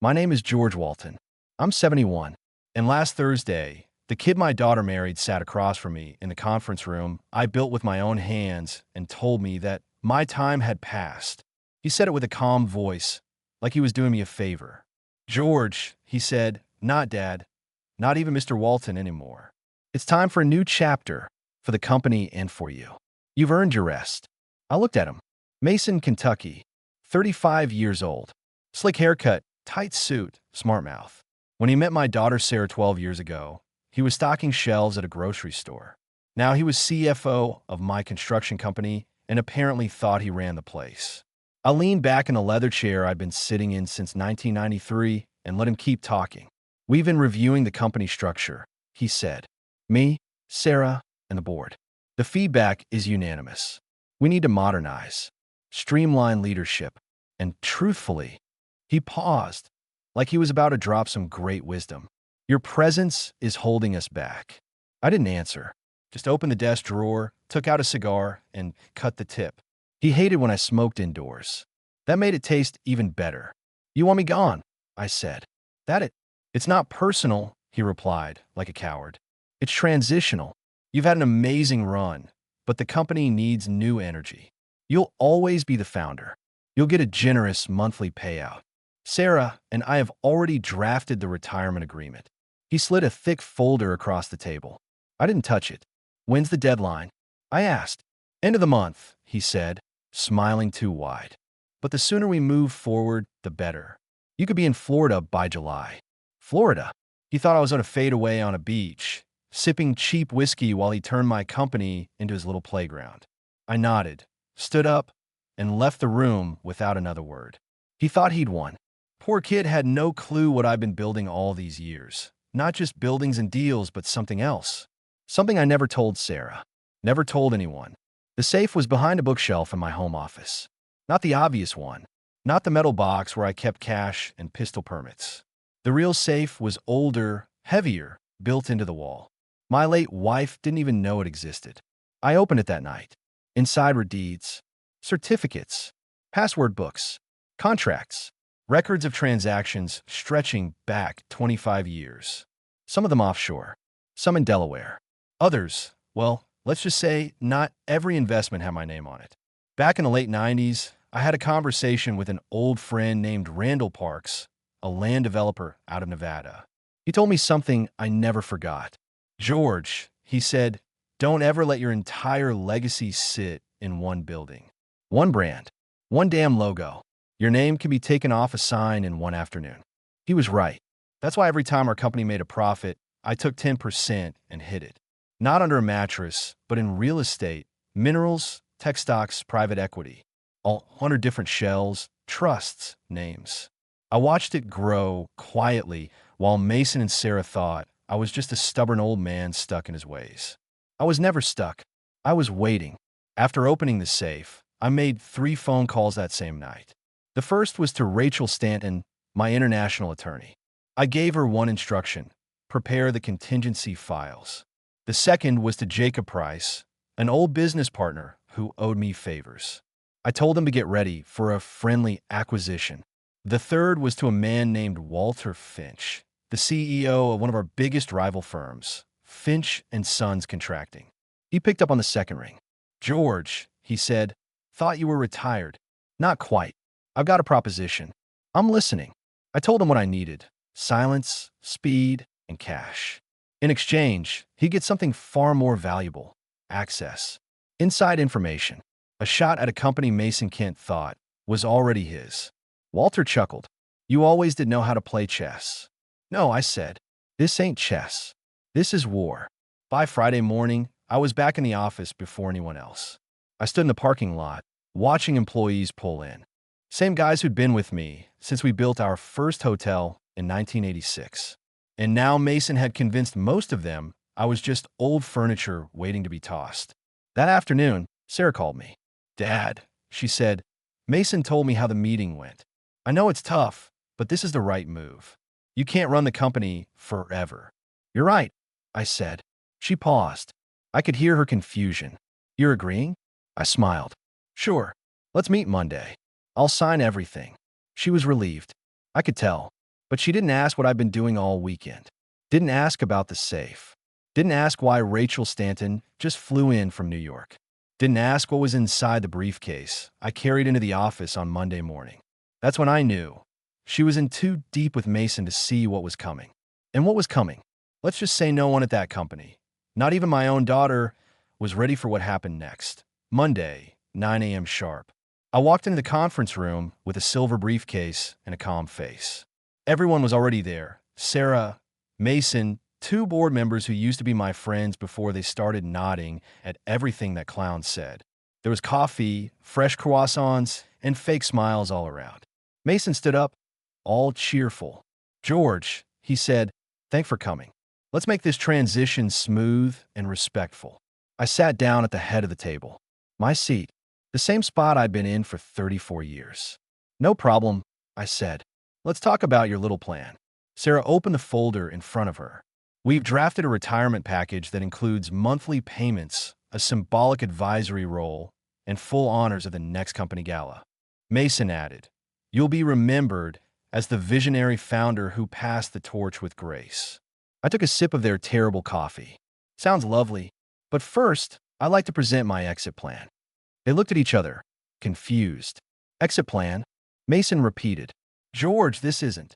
My name is George Walton. I'm 71. And last Thursday, the kid my daughter married sat across from me in the conference room I built with my own hands and told me that my time had passed. He said it with a calm voice, like he was doing me a favor. George, he said, not Dad, not even Mr. Walton anymore. It's time for a new chapter for the company and for you. You've earned your rest. I looked at him. Mason, Kentucky, 35 years old. Slick haircut, tight suit, smart mouth. When he met my daughter Sarah 12 years ago, he was stocking shelves at a grocery store. Now he was CFO of my construction company and apparently thought he ran the place. I leaned back in the leather chair I'd been sitting in since 1993 and let him keep talking. We've been reviewing the company structure, he said. Me, Sarah, and the board. The feedback is unanimous. We need to modernize, streamline leadership, and truthfully, he paused, like he was about to drop some great wisdom. Your presence is holding us back. I didn't answer, just opened the desk drawer, took out a cigar, and cut the tip. He hated when I smoked indoors. That made it taste even better. You want me gone? I said. It's not personal, he replied, like a coward. It's transitional. You've had an amazing run, but the company needs new energy. You'll always be the founder. You'll get a generous monthly payout. Sarah and I have already drafted the retirement agreement. He slid a thick folder across the table. I didn't touch it. When's the deadline? I asked. End of the month, he said, smiling too wide. But the sooner we move forward, the better. You could be in Florida by July. Florida? He thought I was going to fade away on a beach, sipping cheap whiskey while he turned my company into his little playground. I nodded, stood up, and left the room without another word. He thought he'd won. Poor kid had no clue what I've been building all these years. Not just buildings and deals, but something else. Something I never told Sarah. Never told anyone. The safe was behind a bookshelf in my home office. Not the obvious one. Not the metal box where I kept cash and pistol permits. The real safe was older, heavier, built into the wall. My late wife didn't even know it existed. I opened it that night. Inside were deeds, certificates, password books, contracts, records of transactions stretching back 25 years. Some of them offshore, some in Delaware. Others, well, let's just say not every investment had my name on it. Back in the late 90s, I had a conversation with an old friend named Randall Parks, a land developer out of Nevada. He told me something I never forgot. George, he said, don't ever let your entire legacy sit in one building. One brand. One damn logo. Your name can be taken off a sign in one afternoon. He was right. That's why every time our company made a profit, I took 10% and hid it. Not under a mattress, but in real estate, minerals, tech stocks, private equity. All 100 different shells, trusts, names. I watched it grow quietly while Mason and Sarah thought I was just a stubborn old man stuck in his ways. I was never stuck. I was waiting. After opening the safe, I made 3 phone calls that same night. The first was to Rachel Stanton, my international attorney. I gave her one instruction: prepare the contingency files. The second was to Jacob Price, an old business partner who owed me favors. I told him to get ready for a friendly acquisition. The third was to a man named Walter Finch, the CEO of one of our biggest rival firms, Finch and Sons Contracting. He picked up on the second ring. George, he said, thought you were retired. Not quite. I've got a proposition. I'm listening. I told him what I needed: silence, speed, and cash. In exchange, he'd get something far more valuable: access. Inside information. A shot at a company Mason Kent thought was already his. Walter chuckled. You always did know how to play chess. No, I said. This ain't chess. This is war. By Friday morning, I was back in the office before anyone else. I stood in the parking lot, watching employees pull in. Same guys who'd been with me since we built our first hotel in 1986. And now Mason had convinced most of them I was just old furniture waiting to be tossed. That afternoon, Sarah called me. Dad, she said, Mason told me how the meeting went. I know it's tough, but this is the right move. You can't run the company forever. You're right, I said. She paused. I could hear her confusion. You're agreeing? I smiled. Sure. Let's meet Monday. I'll sign everything. She was relieved. I could tell. But she didn't ask what I've been doing all weekend. Didn't ask about the safe. Didn't ask why Rachel Stanton just flew in from New York. Didn't ask what was inside the briefcase I carried into the office on Monday morning. That's when I knew. She was in too deep with Mason to see what was coming. And what was coming? Let's just say no one at that company, not even my own daughter, was ready for what happened next. Monday, 9 a.m. sharp. I walked into the conference room with a silver briefcase and a calm face. Everyone was already there. Sarah, Mason, two board members who used to be my friends before they started nodding at everything that clown said. There was coffee, fresh croissants, and fake smiles all around. Mason stood up, all cheerful. "George," he said, "thanks for coming. Let's make this transition smooth and respectful." I sat down at the head of the table. My seat, the same spot I'd been in for 34 years. "No problem," I said. "Let's talk about your little plan." Sarah opened the folder in front of her. "We've drafted a retirement package that includes monthly payments, a symbolic advisory role, and full honors of the next company gala." Mason added, "You'll be remembered as the visionary founder who passed the torch with grace." I took a sip of their terrible coffee. "Sounds lovely, but first, I'd like to present my exit plan." They looked at each other, confused. "Exit plan?" Mason repeated. "George, this isn't."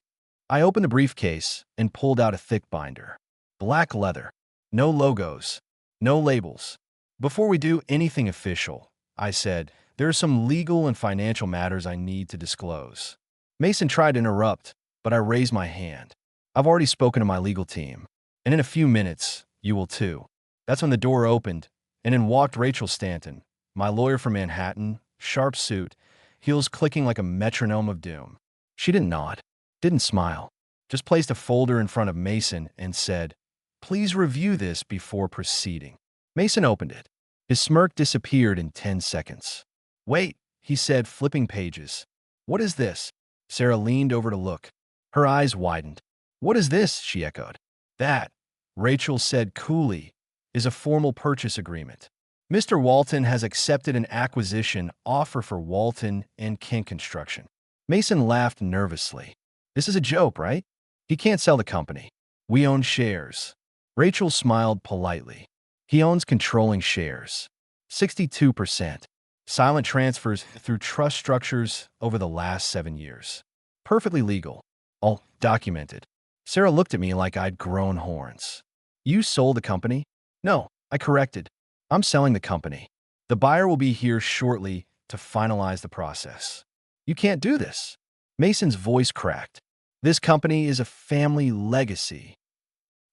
I opened the briefcase and pulled out a thick binder. Black leather. No logos. No labels. "Before we do anything official," I said, "there are some legal and financial matters I need to disclose." Mason tried to interrupt, but I raised my hand. "I've already spoken to my legal team, and in a few minutes, you will too." That's when the door opened, and in walked Rachel Stanton, my lawyer from Manhattan, sharp suit, heels clicking like a metronome of doom. She didn't nod, didn't smile, just placed a folder in front of Mason and said, "Please review this before proceeding." Mason opened it. His smirk disappeared in 10 seconds. "Wait," he said, flipping pages. "What is this?" Sarah leaned over to look. Her eyes widened. "What is this?" she echoed. "That," Rachel said coolly, "is a formal purchase agreement. Mr. Walton has accepted an acquisition offer for Walton and Kent Construction." Mason laughed nervously. "This is a joke, right? He can't sell the company. We own shares." Rachel smiled politely. "He owns controlling shares. 62%. Silent transfers through trust structures over the last 7 years. Perfectly legal. All documented." Sarah looked at me like I'd grown horns. "You sold the company?" "No," I corrected. "I'm selling the company. The buyer will be here shortly to finalize the process." "You can't do this." Mason's voice cracked. "This company is a family legacy."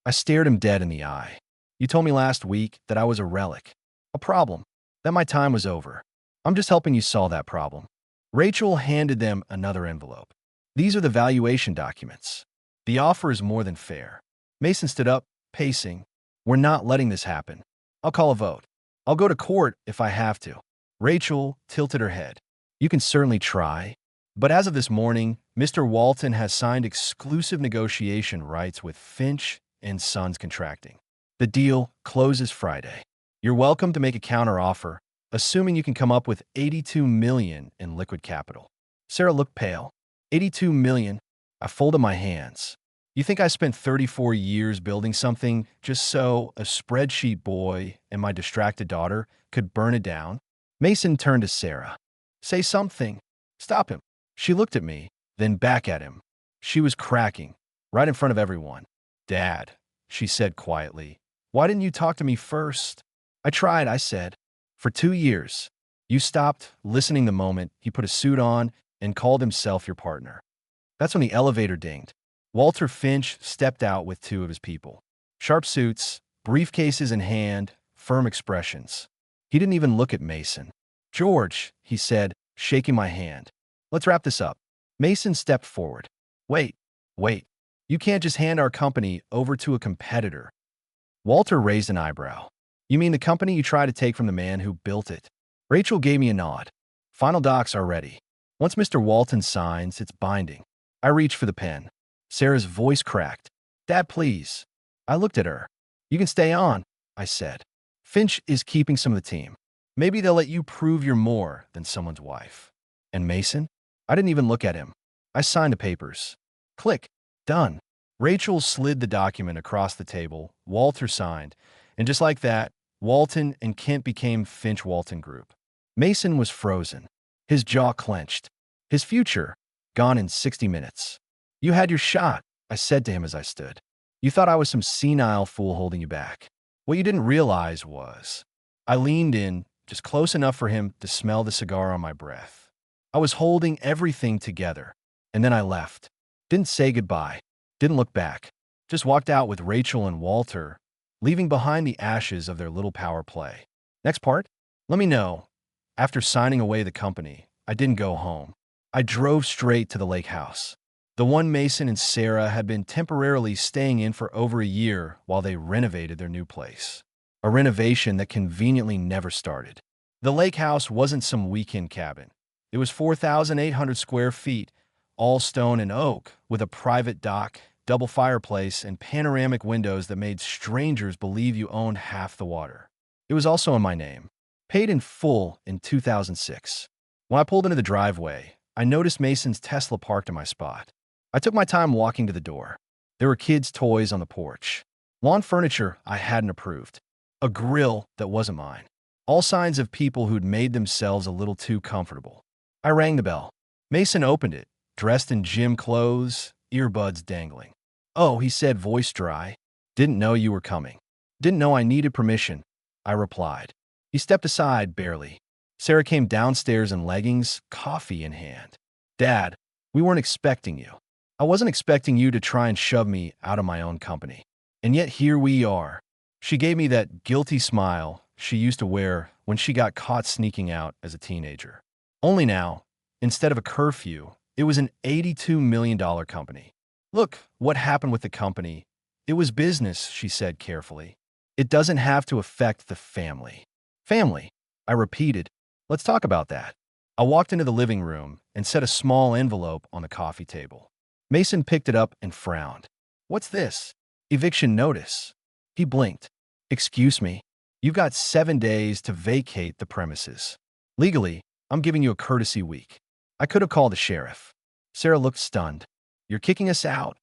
I stared him dead in the eye. "You told me last week that I was a relic, a problem, that my time was over. I'm just helping you solve that problem." Rachel handed them another envelope. "These are the valuation documents. The offer is more than fair." Mason stood up, pacing. "We're not letting this happen. I'll call a vote. I'll go to court if I have to." Rachel tilted her head. "You can certainly try. But as of this morning, Mr. Walton has signed exclusive negotiation rights with Finch and Sons Contracting. The deal closes Friday. You're welcome to make a counteroffer, assuming you can come up with $82 million in liquid capital." Sarah looked pale. $82 million? I folded my hands. "You think I spent 34 years building something just so a spreadsheet boy and my distracted daughter could burn it down?" Mason turned to Sarah. "Say something. Stop him." She looked at me, then back at him. She was cracking, right in front of everyone. "Dad," she said quietly, "why didn't you talk to me first?" "I tried," I said. "For 2 years. You stopped listening the moment he put a suit on and called himself your partner." That's when the elevator dinged. Walter Finch stepped out with 2 of his people. Sharp suits, briefcases in hand, firm expressions. He didn't even look at Mason. "George," he said, shaking my hand. "Let's wrap this up." Mason stepped forward. Wait. You can't just hand our company over to a competitor." Walter raised an eyebrow. "You mean the company you tried to take from the man who built it?" Rachel gave me a nod. "Final docs are ready. Once Mr. Walton signs, it's binding." I reached for the pen. Sarah's voice cracked. "Dad, please." I looked at her. "You can stay on," I said. "Finch is keeping some of the team. Maybe they'll let you prove you're more than someone's wife." "And Mason?" I didn't even look at him. I signed the papers. Click. Done. Rachel slid the document across the table, Walter signed, and just like that, Walton and Kent became Finch-Walton Group. Mason was frozen, his jaw clenched. His future, gone in 60 minutes. You had your shot, I said to him as I stood. You thought I was some senile fool holding you back. What you didn't realize was, I leaned in, just close enough for him to smell the cigar on my breath. I was holding everything together, and then I left. Didn't say goodbye, didn't look back, just walked out with Rachel and Walter, leaving behind the ashes of their little power play. Next part? Let me know. After signing away the company, I didn't go home. I drove straight to the lake house. The one Mason and Sarah had been temporarily staying in for over a year while they renovated their new place. A renovation that conveniently never started. The lake house wasn't some weekend cabin. It was 4,800 square feet, all stone and oak, with a private dock, double fireplace, and panoramic windows that made strangers believe you owned half the water. It was also in my name, paid in full in 2006. When I pulled into the driveway, I noticed Mason's Tesla parked in my spot. I took my time walking to the door. There were kids' toys on the porch. Lawn furniture I hadn't approved. A grill that wasn't mine. All signs of people who'd made themselves a little too comfortable. I rang the bell. Mason opened it, dressed in gym clothes, earbuds dangling. Oh, he said, voice dry. Didn't know you were coming. Didn't know I needed permission, I replied. He stepped aside barely. Sarah came downstairs in leggings, coffee in hand. Dad, we weren't expecting you. I wasn't expecting you to try and shove me out of my own company. And yet here we are. She gave me that guilty smile she used to wear when she got caught sneaking out as a teenager. Only now, instead of a curfew, it was an $82 million company. Look, what happened with the company. It was business, she said carefully. It doesn't have to affect the family. Family, I repeated. Let's talk about that. I walked into the living room and set a small envelope on the coffee table. Mason picked it up and frowned. What's this? Eviction notice. He blinked. Excuse me. You've got 7 days to vacate the premises. Legally, I'm giving you a courtesy week. I could have called the sheriff. Sarah looked stunned. You're kicking us out.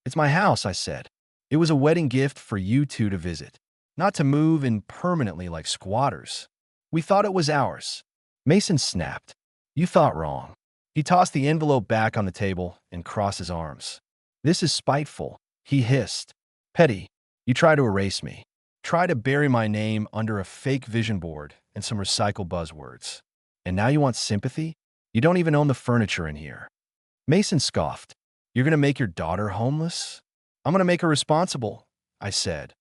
It's my house, I said. It was a wedding gift for you two to visit, not to move in permanently like squatters. We thought it was ours. Mason snapped. You thought wrong. He tossed the envelope back on the table and crossed his arms. This is spiteful, he hissed. Petty, you try to erase me. Try to bury my name under a fake vision board and some recycled buzzwords. And now you want sympathy? You don't even own the furniture in here. Mason scoffed. You're going to make your daughter homeless? I'm going to make her responsible, I said,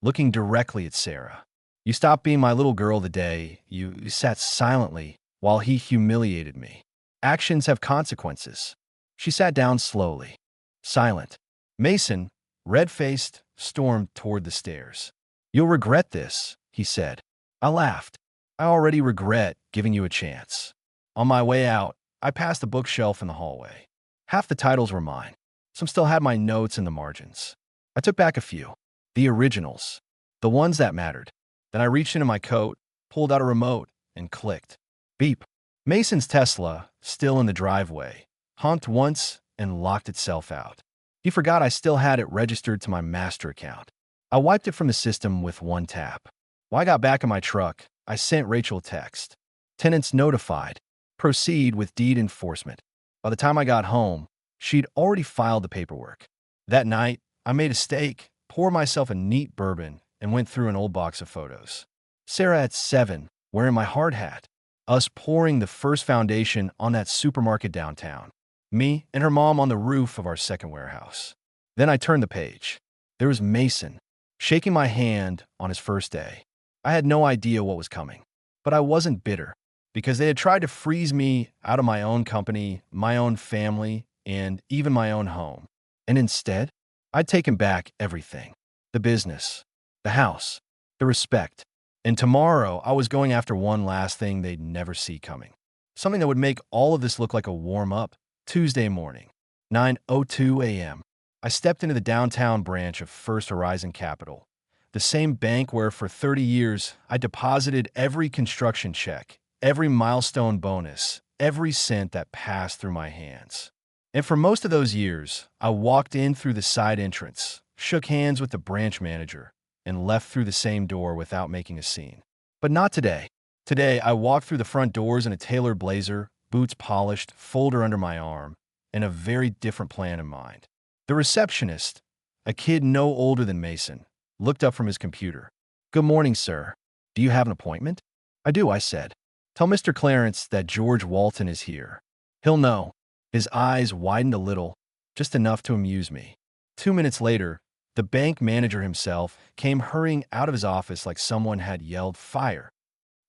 looking directly at Sarah. You stopped being my little girl the day you sat silently while he humiliated me. Actions have consequences. She sat down slowly, silent. Mason, red-faced, stormed toward the stairs. You'll regret this, he said. I laughed. I already regret giving you a chance. On my way out, I passed a bookshelf in the hallway. Half the titles were mine. Some still had my notes in the margins. I took back a few. The originals. The ones that mattered. Then I reached into my coat, pulled out a remote, and clicked. Beep. Mason's Tesla, still in the driveway, honked once and locked itself out. He forgot I still had it registered to my master account. I wiped it from the system with one tap. When I got back in my truck, I sent Rachel a text. Tenants notified. Proceed with deed enforcement. By the time I got home, she'd already filed the paperwork. That night, I made a steak, poured myself a neat bourbon, and went through an old box of photos. Sarah at 7, wearing my hard hat. Us pouring the first foundation on that supermarket downtown. Me and her mom on the roof of our second warehouse. Then I turned the page. There was Mason, shaking my hand on his first day. I had no idea what was coming, but I wasn't bitter, because they had tried to freeze me out of my own company, my own family, and even my own home. And instead, I'd taken back everything. The business, the house, the respect. And tomorrow, I was going after one last thing they'd never see coming. Something that would make all of this look like a warm-up. Tuesday morning, 9:02 a.m. I stepped into the downtown branch of First Horizon Capital, the same bank where for 30 years I deposited every construction check, every milestone bonus, every cent that passed through my hands. And for most of those years, I walked in through the side entrance, shook hands with the branch manager, and left through the same door without making a scene. But not today. Today, I walked through the front doors in a tailored blazer, boots polished, folder under my arm, and a very different plan in mind. The receptionist, a kid no older than Mason, looked up from his computer. "Good morning, sir. Do you have an appointment?" "I do," I said. "Tell Mr. Clarence that George Walton is here. He'll know." His eyes widened a little, just enough to amuse me. 2 minutes later, the bank manager himself came hurrying out of his office like someone had yelled fire.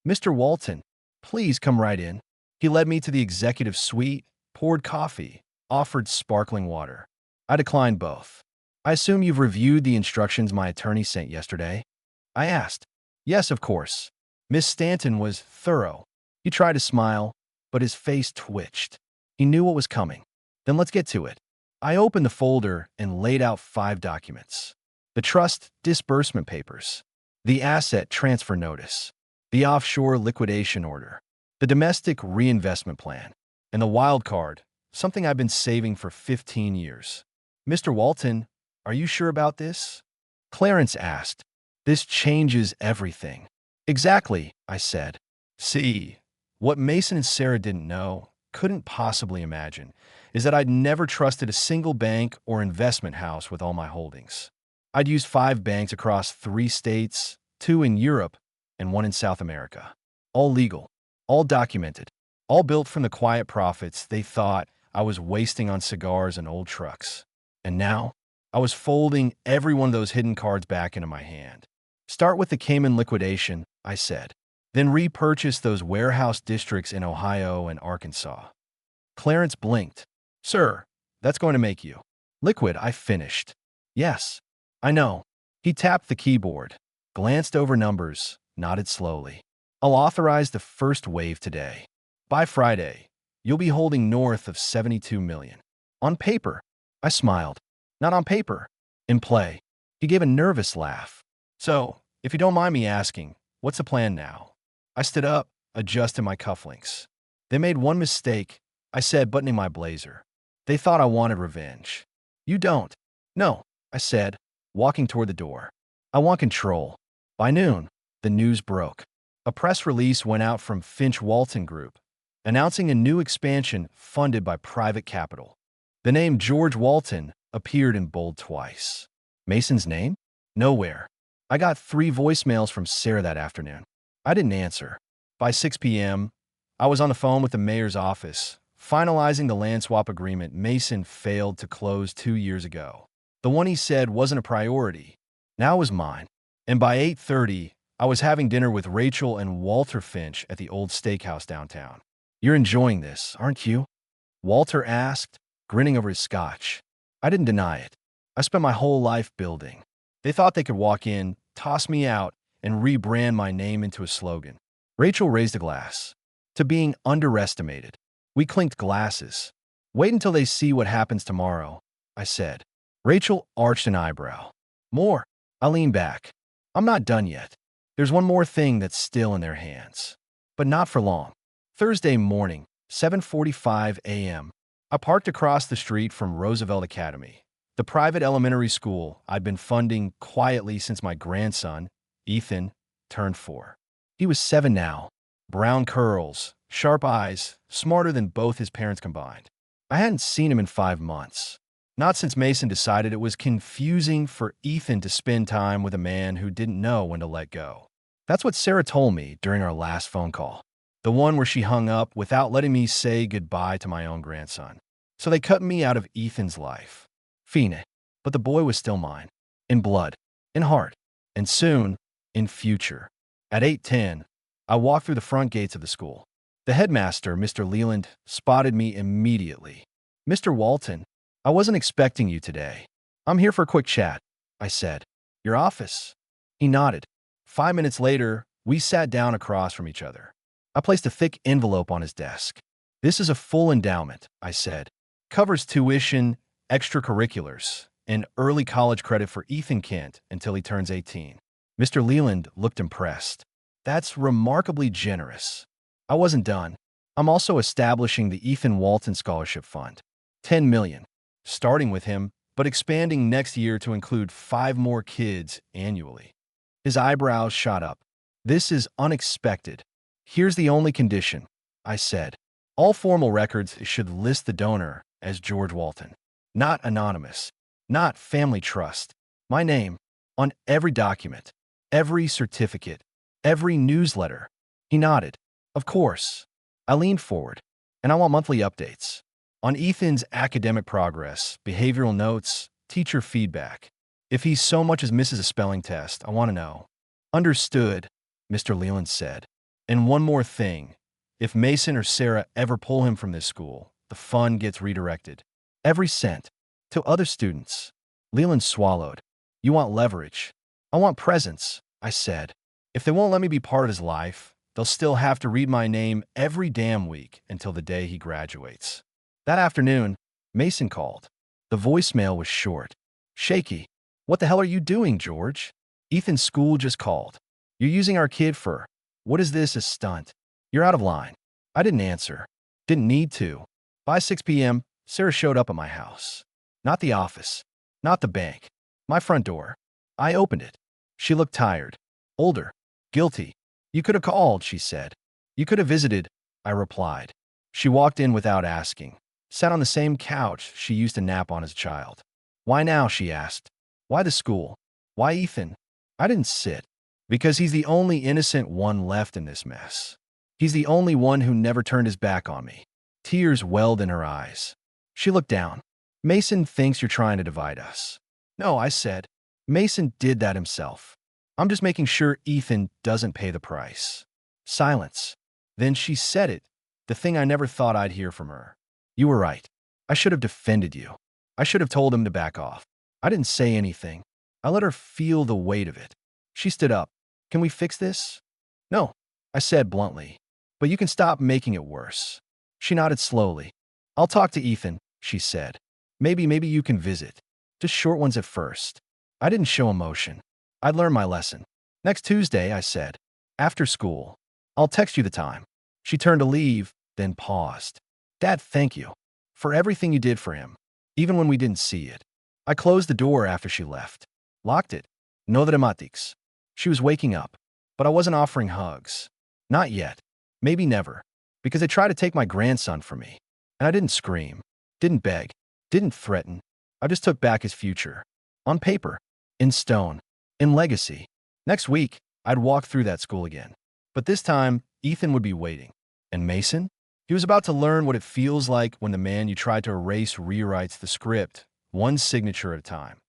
"Mr. Walton, please come right in." He led me to the executive suite, poured coffee, offered sparkling water. I declined both. "I assume you've reviewed the instructions my attorney sent yesterday?" I asked. "Yes, of course." Miss Stanton was thorough. He tried to smile, but his face twitched. He knew what was coming. "Then let's get to it." I opened the folder and laid out 5 documents. The trust disbursement papers, the asset transfer notice, the offshore liquidation order, the domestic reinvestment plan, and the wild card, something I've been saving for 15 years. "Mr. Walton, are you sure about this?" Clarence asked. "This changes everything." "Exactly," I said. "See, what Mason and Sarah didn't know, couldn't possibly imagine, is that I'd never trusted a single bank or investment house with all my holdings. I'd used 5 banks across 3 states, 2 in Europe, and 1 in South America. All legal, all documented, all built from the quiet profits they thought I was wasting on cigars and old trucks. And now, I was folding every one of those hidden cards back into my hand. "Start with the Cayman liquidation," I said. "Then repurchase those warehouse districts in Ohio and Arkansas." Clarence blinked. "Sir, that's going to make you liquid," I finished. "Yes, I know." He tapped the keyboard, glanced over numbers, nodded slowly. "I'll authorize the first wave today. By Friday, you'll be holding north of 72 million. On paper." I smiled. "Not on paper. In play." He gave a nervous laugh. "So, if you don't mind me asking, what's the plan now?" I stood up, adjusted my cufflinks. "They made one mistake," I said, buttoning my blazer. "They thought I wanted revenge." "You don't." "No," I said, walking toward the door. "I want control." By noon, the news broke. A press release went out from Finch Walton Group, announcing a new expansion funded by private capital. The name George Walton appeared in bold twice. Mason's name? Nowhere. I got 3 voicemails from Sarah that afternoon. I didn't answer. By 6 p.m., I was on the phone with the mayor's office, finalizing the land swap agreement Mason failed to close 2 years ago. The one he said wasn't a priority. Now was mine. And by 8:30, I was having dinner with Rachel and Walter Finch at the old steakhouse downtown. "You're enjoying this, aren't you?" Walter asked, grinning over his scotch. I didn't deny it. I spent my whole life building. They thought they could walk in, toss me out, and rebrand my name into a slogan. Rachel raised a glass. "To being underestimated." We clinked glasses. "Wait until they see what happens tomorrow," I said. Rachel arched an eyebrow. "More." I leaned back. "I'm not done yet. There's one more thing that's still in their hands. But not for long." Thursday morning, 7:45 a.m. I parked across the street from Roosevelt Academy, the private elementary school I'd been funding quietly since my grandson, Ethan, turned 4. He was 7 now, brown curls, sharp eyes, smarter than both his parents combined. I hadn't seen him in 5 months. Not since Mason decided it was confusing for Ethan to spend time with a man who didn't know when to let go. That's what Sarah told me during our last phone call. The one where she hung up without letting me say goodbye to my own grandson. So they cut me out of Ethan's life. Fine. But the boy was still mine. In blood. In heart. And soon, in future. At 8:10, I walked through the front gates of the school. The headmaster, Mr. Leland, spotted me immediately. "Mr. Walton, I wasn't expecting you today. I'm here for a quick chat," I said. "Your office?" He nodded. 5 minutes later, we sat down across from each other. I placed a thick envelope on his desk. "This is a full endowment," I said. "Covers tuition, extracurriculars, and early college credit for Ethan Kent until he turns 18. Mr. Leland looked impressed. "That's remarkably generous." I wasn't done. "I'm also establishing the Ethan Walton Scholarship Fund. 10 million, starting with him, but expanding next year to include 5 more kids annually. His eyebrows shot up. This is unexpected. Here's the only condition, I said. All formal records should list the donor as George Walton. Not anonymous. Not family trust. My name on every document, every certificate, every newsletter. He nodded. Of course. I leaned forward. And I want monthly updates. On Ethan's academic progress, behavioral notes, teacher feedback. If he so much as misses a spelling test, I want to know. Understood, Mr. Leland said. And one more thing. If Mason or Sarah ever pull him from this school, the fund gets redirected. Every cent. To other students. Leland swallowed. You want leverage. I want presence, I said. If they won't let me be part of his life, they'll still have to read my name every damn week until the day he graduates. That afternoon, Mason called. The voicemail was short. Shaky. What the hell are you doing, George? Ethan's school just called. You're using our kid for… What is this, a stunt? You're out of line. I didn't answer. Didn't need to. By 6 p.m., Sarah showed up at my house. Not the office. Not the bank. My front door. I opened it. She looked tired. Older. Guilty. You could have called, she said. You could have visited, I replied. She walked in without asking. Sat on the same couch she used to nap on as a child. Why now, she asked. Why the school? Why Ethan? I didn't sit. Because he's the only innocent one left in this mess. He's the only one who never turned his back on me. Tears welled in her eyes. She looked down. Mason thinks you're trying to divide us. No, I said. Mason did that himself. I'm just making sure Ethan doesn't pay the price. Silence. Then she said it, the thing I never thought I'd hear from her. You were right. I should have defended you. I should have told him to back off. I didn't say anything. I let her feel the weight of it. She stood up. Can we fix this? No, I said bluntly. But you can stop making it worse. She nodded slowly. I'll talk to Ethan, she said. Maybe you can visit. Just short ones at first. I didn't show emotion. I'd learned my lesson. Next Tuesday, I said. After school. I'll text you the time. She turned to leave, then paused. Dad, thank you. For everything you did for him. Even when we didn't see it. I closed the door after she left. Locked it. No dramatics. She was waking up. But I wasn't offering hugs. Not yet. Maybe never. Because they tried to take my grandson from me. And I didn't scream. Didn't beg. Didn't threaten. I just took back his future. On paper. In stone. In legacy. Next week, I'd walk through that school again. But this time, Ethan would be waiting. And Mason? He was about to learn what it feels like when the man you tried to erase rewrites the script, one signature at a time.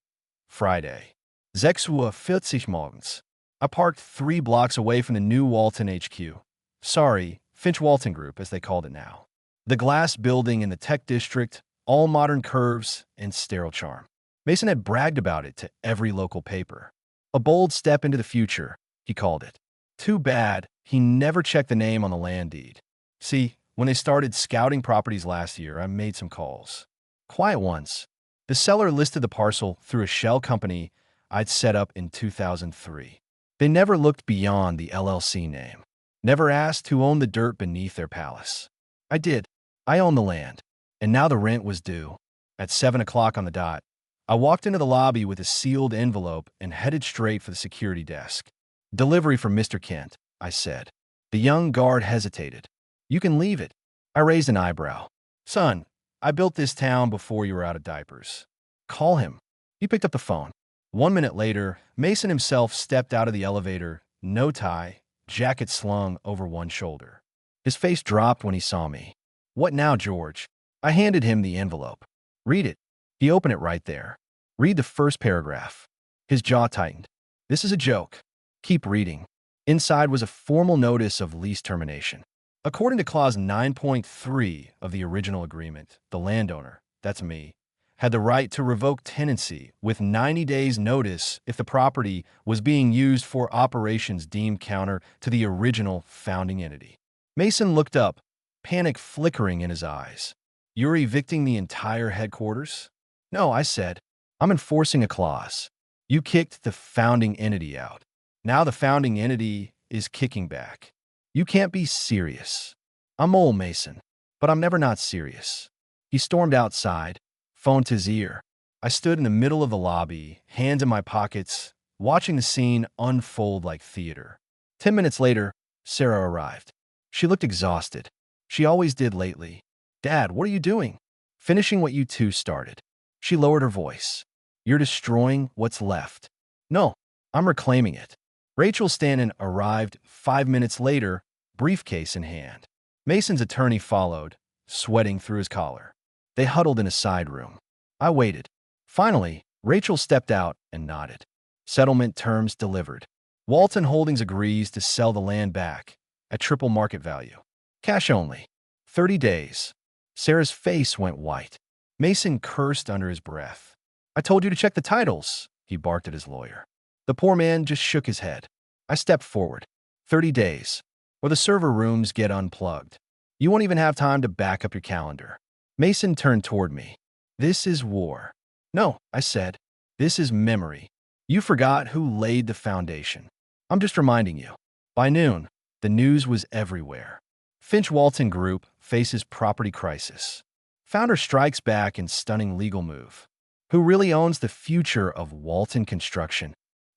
Friday. 6:40 morgens. I parked 3 blocks away from the new Walton HQ. Sorry, Finch Walton Group, as they called it now. The glass building in the tech district, all modern curves and sterile charm. Mason had bragged about it to every local paper. A bold step into the future, he called it. Too bad he never checked the name on the land deed. See, when they started scouting properties last year, I made some calls. Quiet ones. The seller listed the parcel through a shell company I'd set up in 2003. They never looked beyond the LLC name. Never asked who owned the dirt beneath their palace. I did. I owned the land. And now the rent was due. At 7 o'clock on the dot, I walked into the lobby with a sealed envelope and headed straight for the security desk. Delivery from Mr. Kent, I said. The young guard hesitated. You can leave it. I raised an eyebrow. Son, I built this town before you were out of diapers. Call him. He picked up the phone. 1 minute later, Mason himself stepped out of the elevator, no tie, jacket slung over one shoulder. His face dropped when he saw me. What now, George? I handed him the envelope. Read it. He opened it right there. Read the first paragraph. His jaw tightened. This is a joke. Keep reading. Inside was a formal notice of lease termination. According to Clause 9.3 of the original agreement, the landowner, that's me, had the right to revoke tenancy with 90 days' notice if the property was being used for operations deemed counter to the original founding entity. Mason looked up, panic flickering in his eyes. You're evicting the entire headquarters? No, I said. I'm enforcing a clause. You kicked the founding entity out. Now the founding entity is kicking back. You can't be serious. I'm old, Mason, but I'm never not serious. He stormed outside, phone to his ear. I stood in the middle of the lobby, hands in my pockets, watching the scene unfold like theater. 10 minutes later, Sarah arrived. She looked exhausted. She always did lately. Dad, what are you doing? Finishing what you two started. She lowered her voice. You're destroying what's left. No, I'm reclaiming it. Rachel Stanton arrived 5 minutes later, briefcase in hand. Mason's attorney followed, sweating through his collar. They huddled in a side room. I waited. Finally, Rachel stepped out and nodded. Settlement terms delivered. Walton Holdings agrees to sell the land back at triple market value. Cash only. 30 days. Sarah's face went white. Mason cursed under his breath. I told you to check the titles, he barked at his lawyer. The poor man just shook his head. I stepped forward. 30 days, or the server rooms get unplugged. You won't even have time to back up your calendar. Mason turned toward me. This is war. No, I said. This is memory. You forgot who laid the foundation. I'm just reminding you. By noon, the news was everywhere. Finch Walton Group faces property crisis. Founder strikes back in stunning legal move. Who really owns the future of Walton Construction?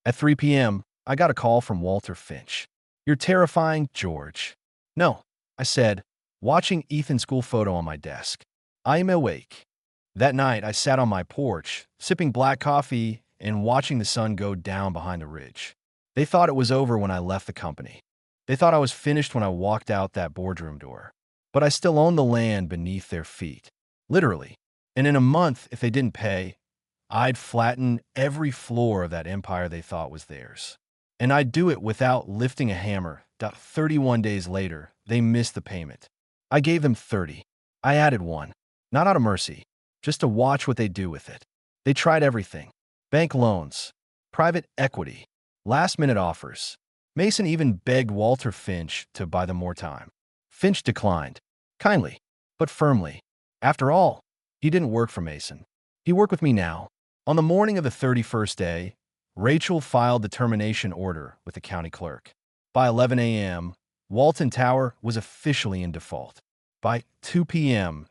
At 3 p.m., I got a call from Walter Finch. You're terrifying, George. No, I said, watching Ethan's school photo on my desk. I am awake. That night, I sat on my porch, sipping black coffee and watching the sun go down behind the ridge. They thought it was over when I left the company. They thought I was finished when I walked out that boardroom door. But I still own the land beneath their feet. Literally. And in a month, if they didn't pay, I'd flatten every floor of that empire they thought was theirs. And I'd do it without lifting a hammer. 31 days later, they missed the payment. I gave them 30. I added one. Not out of mercy, just to watch what they do with it. They tried everything. Bank loans, private equity, last-minute offers. Mason even begged Walter Finch to buy them more time. Finch declined, kindly, but firmly. After all, he didn't work for Mason. He worked with me now. On the morning of the 31st day, Rachel filed the termination order with the county clerk. By 11 a.m., Walton Tower was officially in default. By 2 p.m.,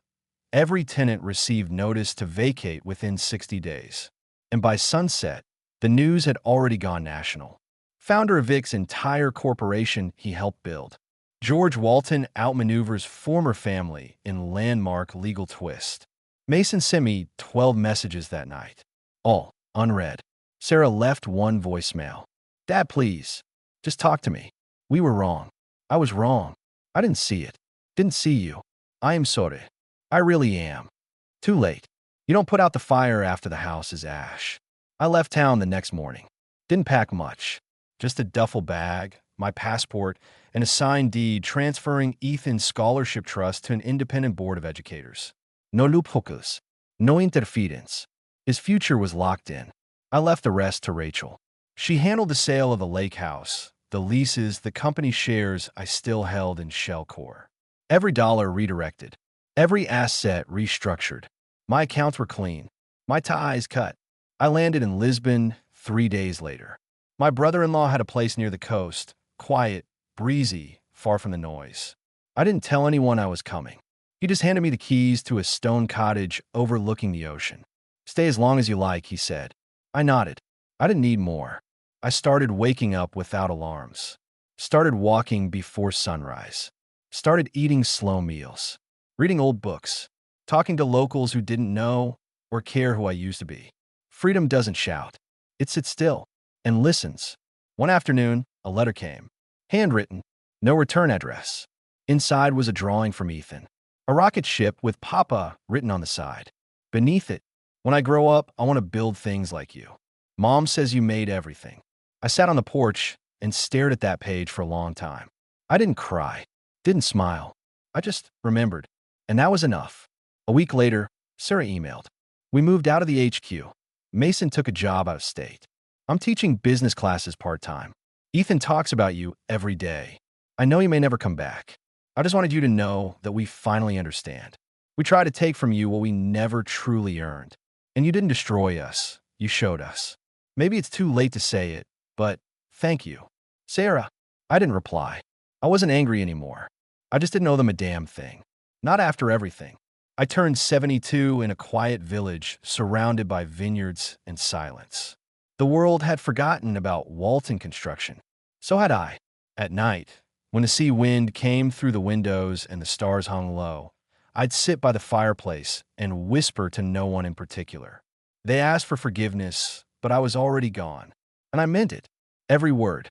every tenant received notice to vacate within 60 days. And by sunset, the news had already gone national. Founder evicts entire corporation he helped build. George Walton outmaneuvers former family in landmark legal twist. Mason sent me 12 messages that night, all unread. Sarah left one voicemail. Dad, please, just talk to me. We were wrong. I was wrong. I didn't see it. Didn't see you. I am sorry. I really am. Too late. You don't put out the fire after the house is ash. I left town the next morning. Didn't pack much. Just a duffel bag, my passport, and a signed deed transferring Ethan's scholarship trust to an independent board of educators. No loopholes. No interference. His future was locked in. I left the rest to Rachel. She handled the sale of the lake house, the leases, the company shares I still held in Shellcore. Every dollar redirected. Every asset restructured. My accounts were clean. My ties cut. I landed in Lisbon 3 days later. My brother-in-law had a place near the coast, quiet, breezy, far from the noise. I didn't tell anyone I was coming. He just handed me the keys to a stone cottage overlooking the ocean. Stay as long as you like, he said. I nodded. I didn't need more. I started waking up without alarms. Started walking before sunrise. Started eating slow meals. Reading old books. Talking to locals who didn't know or care who I used to be. Freedom doesn't shout. It sits still and listens. One afternoon, a letter came. Handwritten. No return address. Inside was a drawing from Ethan. A rocket ship with Papa written on the side. Beneath it, when I grow up, I want to build things like you. Mom says you made everything. I sat on the porch and stared at that page for a long time. I didn't cry, didn't smile. I just remembered. And that was enough. A week later, Sarah emailed. We moved out of the HQ. Mason took a job out of state. I'm teaching business classes part-time. Ethan talks about you every day. I know you may never come back. I just wanted you to know that we finally understand. We tried to take from you what we never truly earned. And you didn't destroy us. You showed us. Maybe it's too late to say it, but thank you. Sarah. I didn't reply. I wasn't angry anymore. I just didn't owe them a damn thing. Not after everything. I turned 72 in a quiet village surrounded by vineyards and silence. The world had forgotten about Walton construction. So had I. At night, when the sea wind came through the windows and the stars hung low, I'd sit by the fireplace and whisper to no one in particular. They asked for forgiveness, but I was already gone. And I meant it. Every word.